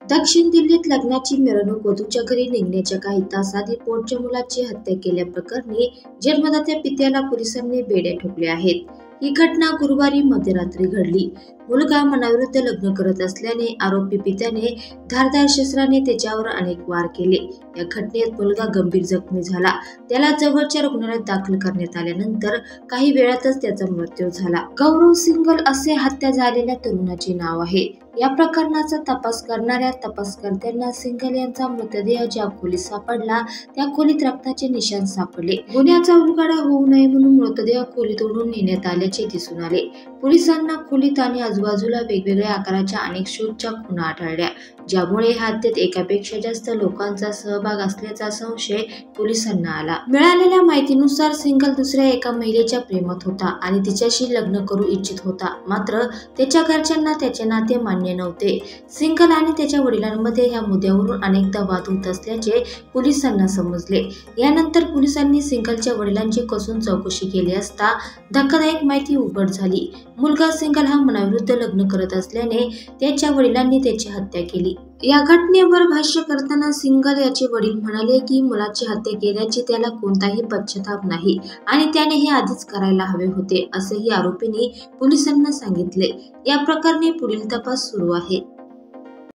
दक्षिण दिल्लीत लग्नाची मिरवणूक वधूच्या घरी निघण्याच्या काही तासांनी पोटच्या मुलाची हत्या केल्याप्रकरणी जन्मदात्या पित्याला पोलिसांनी बेड्या ठोकल्या आहेत. ही घटना गुरुवारी मध्यरात्री घडली. मुलगा मनाविरुद्ध लग्न करत असल्याने आरोपी पित्याने धारदार शस्त्राने त्याच्यावर अनेक वार केले. या घटनेत मुलगा गंभीर जखमी झाला. त्याला जवळच्या रुग्णालयात दाखल करण्यात आल्यानंतर काही वेळातच त्याचा मृत्यू झाला. गौरव सिंगल असे हत्या झालेल्या तरुणाचे नाव आहे. या प्रकरणाचा तपास करणाऱ्या तपासकर्त्यांना सिंगल यांचा मृतदेह ज्या खोलीत सापडला त्या खोलीत रक्ताचे निशाण सापडले. गुन्ह्याचा उलगडा होऊ नये म्हणून मृतदेह खोलीत ओढून नेण्यात आल्याचे दिसून आले. पोलिसांना खोलीत आणि आजूबाजूला वेगवेगळ्या आकाराच्या अनेक शूटच्या खुणा आढळल्या, ज्यामुळे हत्येत एकापेक्षा जास्त लोकांचा सहभाग असल्याचा संशय पोलिसांना आला. मिळालेल्या माहितीनुसार सिंगल दुसऱ्या एका महिलेच्या प्रेमात होता आणि तिच्याशी लग्न करू इच्छित होता. मात्र त्याच्या घरच्यांना त्याचे नाते मान्य नव्हते. सिंगल आणि त्याच्या वडिलांमध्ये ह्या मुद्द्यावरून अनेकदा वाद होत असल्याचे पोलिसांना समजले. यानंतर पोलिसांनी सिंगलच्या वडिलांची कसून चौकशी केली असता धक्कादायक माहिती उघड झाली. मुलगा सिंगल हा मनाविरुद्ध लग्न करत असल्याने त्याच्या वडिलांनी त्याची हत्या केली. या घटनेवर भाष्य करताना सिंगल याचे वडील म्हणाले की मुलाची हत्या केल्याची त्याला कोणताही पश्चाताप नाही आणि त्याने हे आधीच करायला हवे होते, असेही आरोपींनी पोलिसांना सांगितले. या प्रकरणी पुढील तपास सुरू आहे.